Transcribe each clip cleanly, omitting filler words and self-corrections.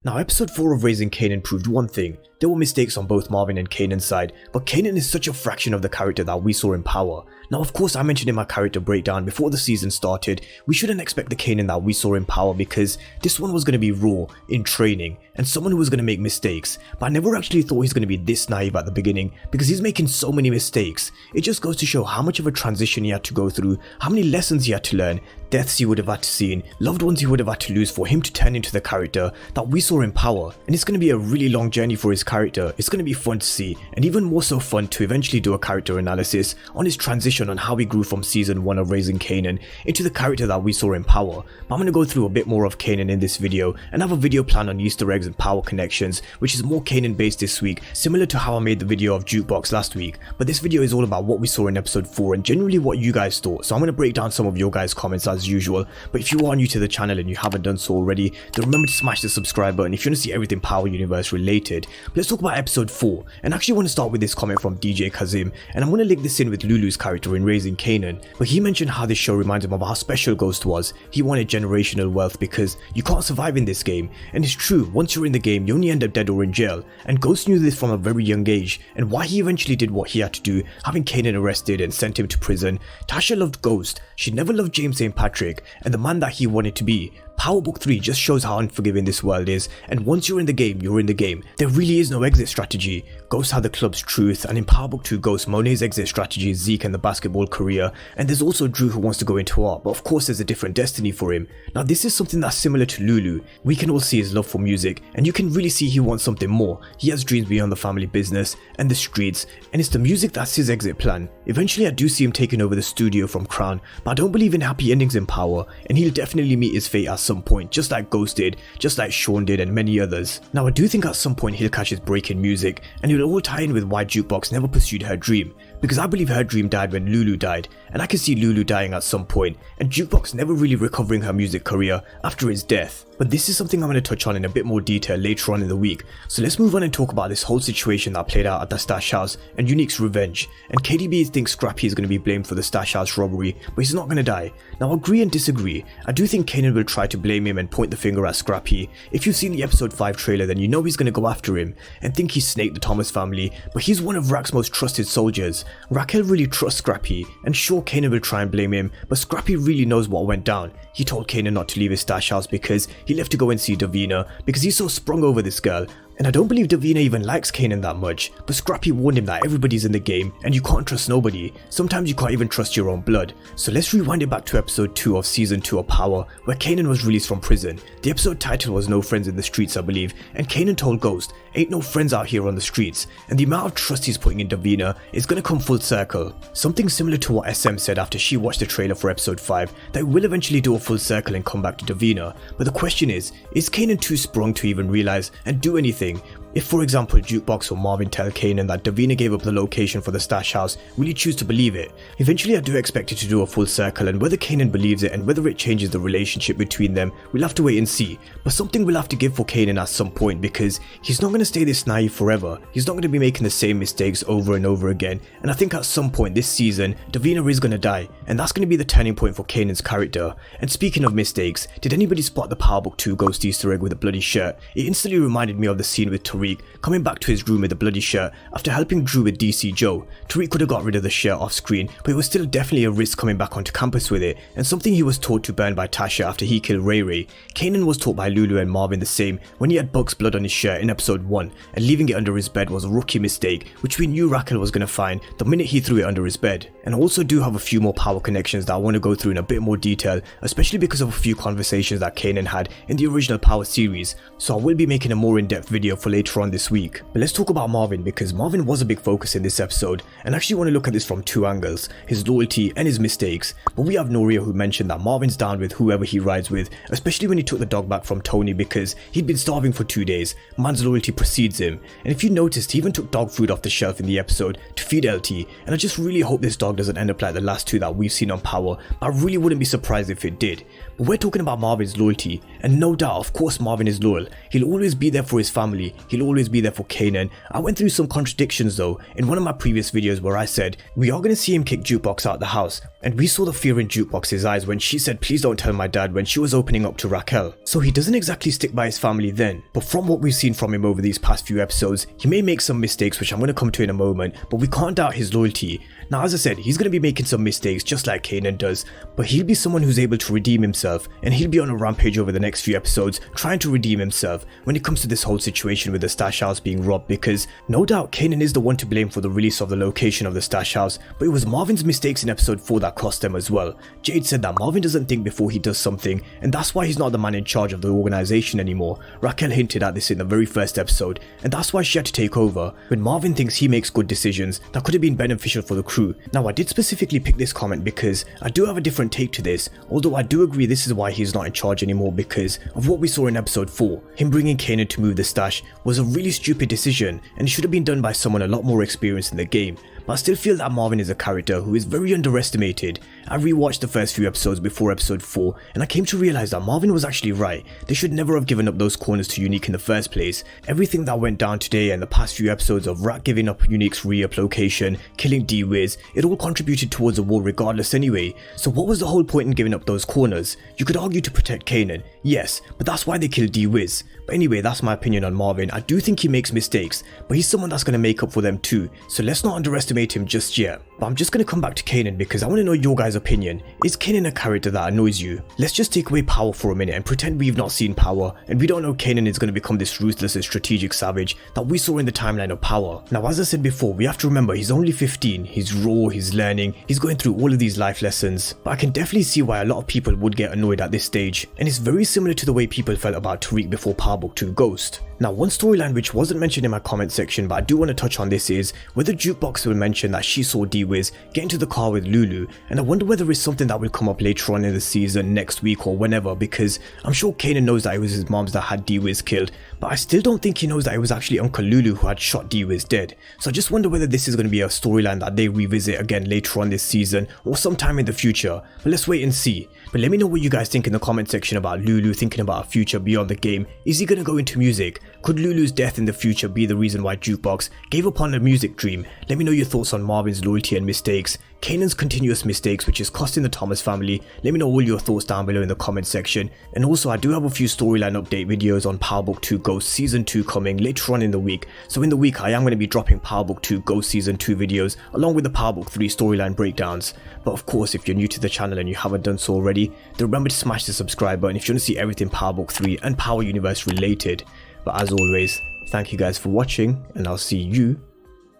Now, episode 4 of Raising Kanan proved one thing. There were mistakes on both Marvin and Kanan's side, but Kanan is such a fraction of the character that we saw in Power. Now, of course, I mentioned in my character breakdown before the season started, we shouldn't expect the Kanan that we saw in Power because this one was going to be raw, in training, and someone who was going to make mistakes. But I never actually thought he's going to be this naive at the beginning because he's making so many mistakes. It just goes to show how much of a transition he had to go through, how many lessons he had to learn, deaths he would have had to see, loved ones he would have had to lose for him to turn into the character that we saw in Power. And it's going to be a really long journey for his character. It's going to be fun to see, and even more so fun to eventually do a character analysis on his transition on how he grew from season 1 of Raising Kanan into the character that we saw in Power. But I'm going to go through a bit more of Kanan in this video and have a video plan on Easter eggs and Power connections, which is more Kanan based this week, similar to how I made the video of Jukebox last week. But this video is all about what we saw in episode 4 and generally what you guys thought. So I'm going to break down some of your guys' comments as usual. But if you are new to the channel and you haven't done so already, then remember to smash the subscribe button if you want to see everything Power Universe related. But let's talk about episode 4, and I actually want to start with this comment from DJ Kazim, and I'm going to link this in with Lulu's character in Raising Kanan. But he mentioned how this show reminds him of how special Ghost was. He wanted generational wealth because you can't survive in this game, and it's true, once you're in the game you only end up dead or in jail, and Ghost knew this from a very young age, and why he eventually did what he had to do, having Kanan arrested and sent him to prison. Tasha loved Ghost, she never loved James St. Patrick, and the man that he wanted to be. Power Book 3 just shows how unforgiving this world is, and once you're in the game, you're in the game. There really is no exit strategy. Ghost had the club's truth, and in Power Book 2 Ghost, Monet's exit strategy is Zeke and the basketball career, and there's also Drew who wants to go into art, but of course there's a different destiny for him. Now this is something that's similar to Lulu. We can all see his love for music, and you can really see he wants something more. He has dreams beyond the family business and the streets, and it's the music that's his exit plan. Eventually I do see him taking over the studio from Crown, but I don't believe in happy endings in Power, and he'll definitely meet his fate at some point, just like Ghost did, just like Sean did, and many others. Now I do think at some point he'll catch his break in music, and it'll all tie in with why Jukebox never pursued her dream, because I believe her dream died when Lulu died, and I can see Lulu dying at some point, and Jukebox never really recovering her music career after his death. But this is something I'm going to touch on in a bit more detail later on in the week, so let's move on and talk about this whole situation that played out at the Stash House and Unique's revenge. And KDB thinks Scrappy is going to be blamed for the Stash House robbery, but he's not going to die. Now agree and disagree. I do think Kanan will try to blame him and point the finger at Scrappy. If you've seen the episode 5 trailer, then you know he's going to go after him and think he snaked the Thomas family, but he's one of Raquel's most trusted soldiers. Raquel really trusts Scrappy, and sure Kanan will try and blame him, but Scrappy really knows what went down. He told Kanan not to leave his Stash House because he left to go and see Davina because he's so sprung over this girl. And I don't believe Davina even likes Kanan that much, but Scrappy warned him that everybody's in the game and you can't trust nobody. Sometimes you can't even trust your own blood. So let's rewind it back to episode 2 of season 2 of Power, where Kanan was released from prison. The episode title was No Friends in the Streets, I believe, and Kanan told Ghost, ain't no friends out here on the streets, and the amount of trust he's putting in Davina is gonna come full circle. Something similar to what SM said after she watched the trailer for episode 5, that will eventually do a full circle and come back to Davina. But the question is Kanan too sprung to even realize and do anything? If for example Jukebox or Marvin tell Kanan that Davina gave up the location for the Stash House, will he choose to believe it? Eventually I do expect it to do a full circle, and whether Kanan believes it and whether it changes the relationship between them, we'll have to wait and see. But something will have to give for Kanan at some point, because he's not going to stay this naive forever. He's not going to be making the same mistakes over and over again, and I think at some point this season Davina is going to die, and that's going to be the turning point for Kanan's character. And speaking of mistakes, did anybody spot the Power Book 2 Ghost Easter egg with a bloody shirt? It instantly reminded me of the scene with Tariq coming back to his room with a bloody shirt after helping Drew with DC Joe. Tariq could have got rid of the shirt off screen, but it was still definitely a risk coming back onto campus with it, and something he was taught to burn by Tasha after he killed Ray Ray. Kanan was taught by Lulu and Marvin the same when he had Buck's blood on his shirt in episode 1, and leaving it under his bed was a rookie mistake, which we knew Raquel was going to find the minute he threw it under his bed. And I also do have a few more Power connections that I want to go through in a bit more detail, especially because of a few conversations that Kanan had in the original Power series, so I will be making a more in-depth video for later on this week. But let's talk about Marvin, because Marvin was a big focus in this episode, and I actually want to look at this from two angles, his loyalty and his mistakes. But we have Noria who mentioned that Marvin's down with whoever he rides with, especially when he took the dog back from Tony because he'd been starving for 2 days. Man's loyalty precedes him, and if you noticed, he even took dog food off the shelf in the episode to feed LT, and I just really hope this dog doesn't end up like the last two that we've seen on Power. I really wouldn't be surprised if it did. But we're talking about Marvin's loyalty, and no doubt, of course Marvin is loyal. He'll always be there for his family, he'll he'll always be there for Kanan. I went through some contradictions though in one of my previous videos where I said we are going to see him kick Jukebox out the house, and we saw the fear in Jukebox's eyes when she said please don't tell my dad when she was opening up to Raquel. So he doesn't exactly stick by his family then, but from what we've seen from him over these past few episodes, he may make some mistakes which I'm going to come to in a moment, but we can't doubt his loyalty. Now as I said, he's going to be making some mistakes just like Kanan does, but he'll be someone who's able to redeem himself, and he'll be on a rampage over the next few episodes trying to redeem himself when it comes to this whole situation with the stash house being robbed, because no doubt Kanan is the one to blame for the release of the location of the stash house, but it was Marvin's mistakes in episode 4 that cost them as well. Jade said that Marvin doesn't think before he does something, and that's why he's not the man in charge of the organization anymore. Raquel hinted at this in the very first episode, and that's why she had to take over. When Marvin thinks he makes good decisions that could have been beneficial for the crew. Now I did specifically pick this comment because I do have a different take to this, although I do agree this is why he's not in charge anymore because of what we saw in episode 4. Him bringing Kanan to move the stash was a really stupid decision, and it should have been done by someone a lot more experienced in the game. But I still feel that Marvin is a character who is very underestimated. I rewatched the first few episodes before episode 4 and I came to realize that Marvin was actually right. They should never have given up those corners to Unique in the first place. Everything that went down today and the past few episodes of Rat giving up Unique's re-up location, killing D-Wiz, it all contributed towards the war regardless anyway. So what was the whole point in giving up those corners? You could argue to protect Kanan, yes, but that's why they killed D-Wiz. But anyway, that's my opinion on Marvin. I do think he makes mistakes, but he's someone that's going to make up for them too, so let's not underestimate him just yet. But I'm just going to come back to Kanan because I want to know your guys' opinion. Is Kanan a character that annoys you? Let's just take away power for a minute and pretend we've not seen power, and we don't know Kanan is going to become this ruthless and strategic savage that we saw in the timeline of power. Now as I said before, we have to remember he's only 15, he's raw, he's learning, he's going through all of these life lessons, but I can definitely see why a lot of people would get annoyed at this stage, and it's very similar to the way people felt about Tariq before Power Book 2 Ghost. Now one storyline which wasn't mentioned in my comment section but I do want to touch on this is whether Jukebox will mention that she saw D-Wiz get into the car with Lulu, and I wonder whether it's something that will come up later on in the season, next week or whenever, because I'm sure Kanan knows that it was his moms that had D-Wiz killed, but I still don't think he knows that it was actually Uncle Lulu who had shot D-Wiz dead. So I just wonder whether this is going to be a storyline that they revisit again later on this season or sometime in the future, but let's wait and see. But let me know what you guys think in the comment section about Lulu thinking about a future beyond the game. Is he going to go into music? Could Lulu's death in the future be the reason why Jukebox gave up on a music dream? Let me know your thoughts on Marvin's loyalty and mistakes, Kanan's continuous mistakes which is costing the Thomas family. Let me know all your thoughts down below in the comment section. And also I do have a few storyline update videos on Power Book 2 Ghost Season 2 coming later on in the week. So in the week I am going to be dropping Power Book 2 Ghost Season 2 videos along with the Power Book 3 storyline breakdowns. But of course if you're new to the channel and you haven't done so already, then remember to smash the subscribe button if you want to see everything Power Book 3 and Power Universe related. But as always, thank you guys for watching and I'll see you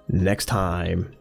next time.